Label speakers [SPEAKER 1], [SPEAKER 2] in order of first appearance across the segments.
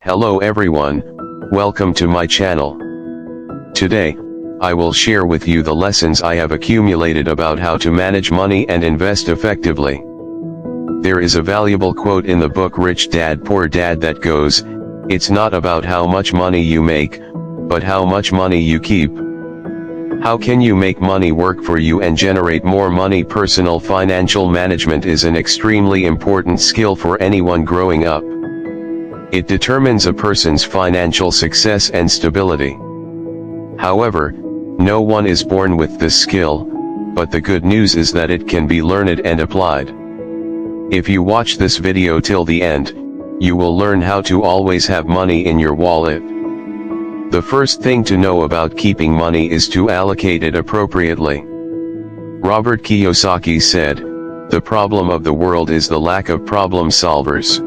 [SPEAKER 1] Hello everyone, welcome to my channel. Today, I will share with you the lessons I have accumulated about how to manage money and invest effectively. There is a valuable quote in the book Rich Dad Poor Dad that goes, "It's not about how much money you make, but how much money you keep." How can you make money work for you and generate more money? Personal financial management is an extremely important skill for anyone growing up. It determines a person's financial success and stability. However, no one is born with this skill, but the good news is that it can be learned and applied. If you watch this video till the end, you will learn how to always have money in your wallet. The first thing to know about keeping money is to allocate it appropriately. Robert Kiyosaki said, "The problem of the world is the lack of problem solvers."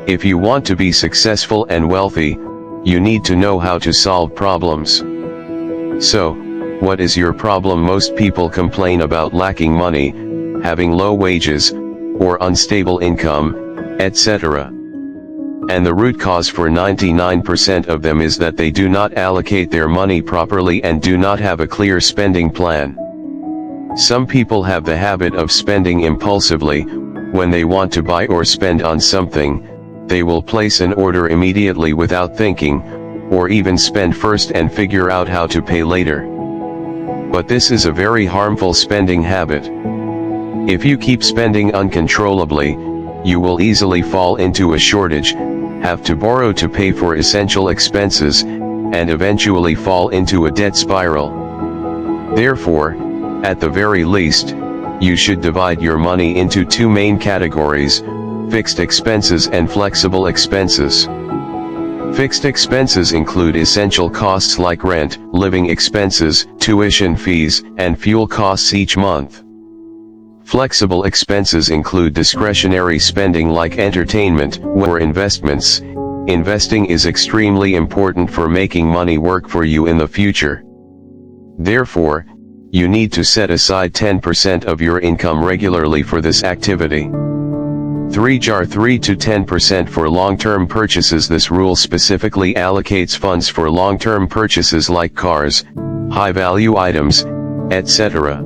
[SPEAKER 1] If you want to be successful and wealthy, you need to know how to solve problems. So, what is your problem? Most people complain about lacking money, having low wages, or unstable income, etc. And the root cause for 99% of them is that they do not allocate their money properly and do not have a clear spending plan. Some people have the habit of spending impulsively. When they want to buy or spend on something, they will place an order immediately without thinking, or even spend first and figure out how to pay later. But this is a very harmful spending habit. If you keep spending uncontrollably, you will easily fall into a shortage, have to borrow to pay for essential expenses, and eventually fall into a debt spiral. Therefore, at the very least, you should divide your money into two main categories: fixed expenses and flexible expenses. Fixed expenses include essential costs like rent, living expenses, tuition fees, and fuel costs each month. Flexible expenses include discretionary spending like entertainment or investments. Investing is extremely important for making money work for you in the future. Therefore, you need to set aside 10% of your income regularly for this activity. 3 to 10% for long-term purchases. This rule specifically allocates funds for long-term purchases like cars, high-value items, etc.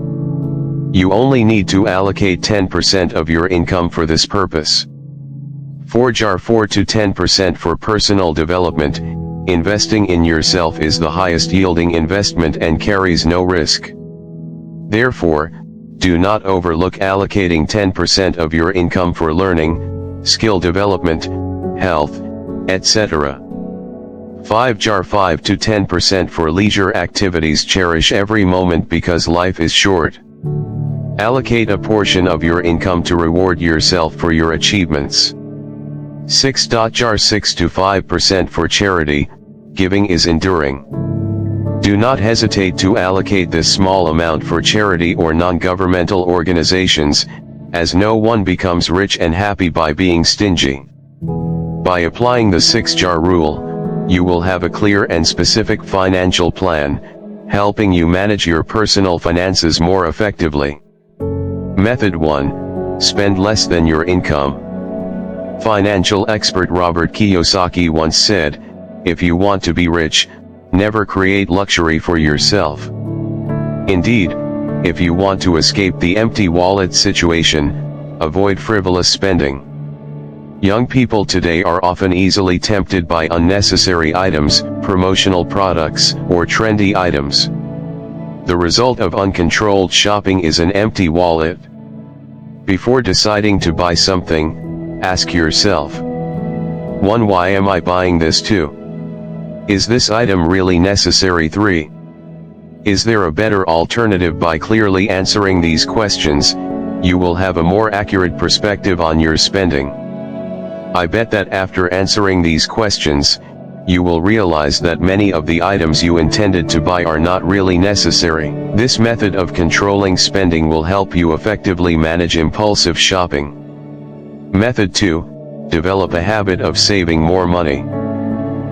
[SPEAKER 1] You only need to allocate 10% of your income for this purpose. 4 to 10% for personal development. Investing in yourself is the highest yielding investment and carries no risk. Therefore, do not overlook allocating 10% of your income for learning, skill development, health, etc. 5 to 10% for leisure activities. Cherish every moment because life is short. Allocate a portion of your income to reward yourself for your achievements. 6 to 5% for charity. Giving is enduring. Do not hesitate to allocate this small amount for charity or non-governmental organizations, as no one becomes rich and happy by being stingy. By applying the 6-jar rule, you will have a clear and specific financial plan, helping you manage your personal finances more effectively. Method 1. Spend less than your income. Financial expert Robert Kiyosaki once said, "If you want to be rich, never create luxury for yourself." Indeed, if you want to escape the empty wallet situation, avoid frivolous spending. Young people today are often easily tempted by unnecessary items, promotional products, or trendy items. The result of uncontrolled shopping is an empty wallet. Before deciding to buy something, ask yourself, 1. Why am I buying this? 2. Is this item really necessary? 3. Is there a better alternative? By clearly answering these questions, you will have a more accurate perspective on your spending. I bet that after answering these questions, you will realize that many of the items you intended to buy are not really necessary. This method of controlling spending will help you effectively manage impulsive shopping. Method 2. Develop a habit of saving more money.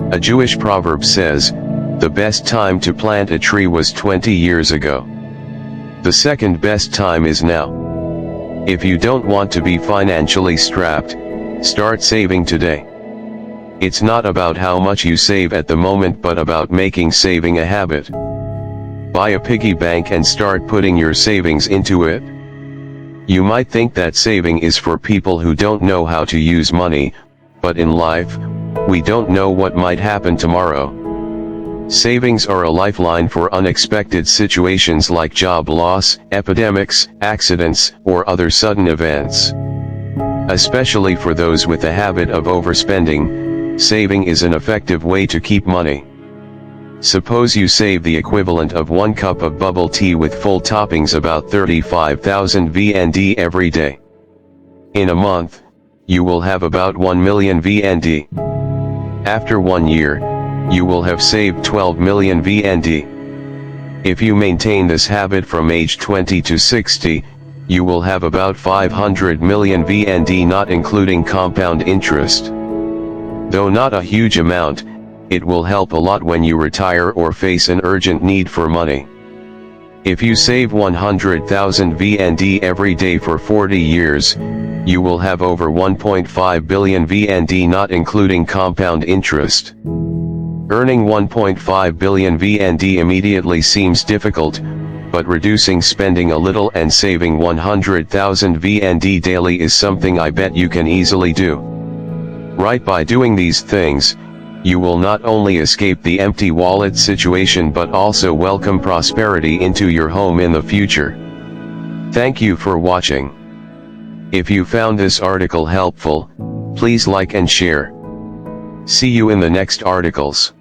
[SPEAKER 1] A Jewish proverb says, "The best time to plant a tree was 20 years ago. The second best time is now." If you don't want to be financially strapped, start saving today. It's not about how much you save at the moment but about making saving a habit. Buy a piggy bank and start putting your savings into it. You might think that saving is for people who don't know how to use money, but in life, we don't know what might happen tomorrow. Savings are a lifeline for unexpected situations like job loss, epidemics, accidents, or other sudden events. Especially for those with the habit of overspending, saving is an effective way to keep money. Suppose you save the equivalent of 1 cup of bubble tea with full toppings, about 35,000 VND every day. In a month, you will have about 1 million VND. After 1 year, you will have saved 12 million VND. If you maintain this habit from age 20 to 60, you will have about 500 million VND, not including compound interest. Though not a huge amount, it will help a lot when you retire or face an urgent need for money. If you save 100,000 VND every day for 40 years, you will have over 1.5 billion VND, not including compound interest. Earning 1.5 billion VND immediately seems difficult, but reducing spending a little and saving 100,000 VND daily is something I bet you can easily do. Right, by doing these things, you will not only escape the empty wallet situation but also welcome prosperity into your home in the future. Thank you for watching. If you found this article helpful, please like and share. See you in the next articles.